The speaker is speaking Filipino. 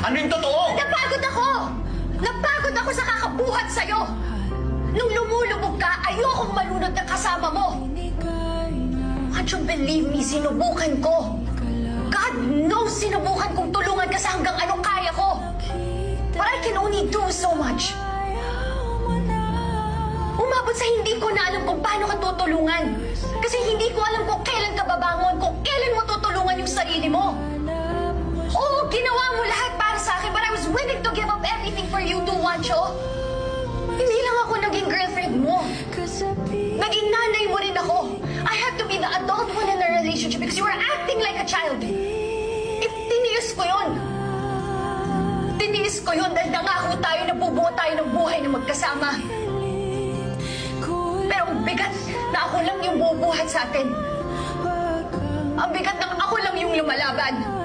Ano yung totoo? Napagod ako! Napagod ako sa kakabuhat sa'yo! Nung lumulubog ka, ayokong malunod na kasama mo! Can't you believe me? Sinubukan ko! God knows sinubukan kong tulungan ka sa hanggang anong kaya ko! But I can only do so much! Umabot sa hindi ko na alam kung paano ka tutulungan. Kasi hindi ko alam kung kailan ka babangon, kung kailan mo tutulungan yung sarili mo. Oo, ginawa mo lahat para sa akin, but I was willing to give up everything for you to watch, oh. Hindi lang ako naging girlfriend mo. Naging nanay mo rin ako. I had to be the adult one in the relationship because you were acting like a child. Tiniis ko yun. Tiniis ko yun dahil nangako tayo na bubuo tayo ng buhay na magkasama. Pero ang bigat na ako lang yung bubuhat sa atin. Ang bigat na ako lang yung lumalaban.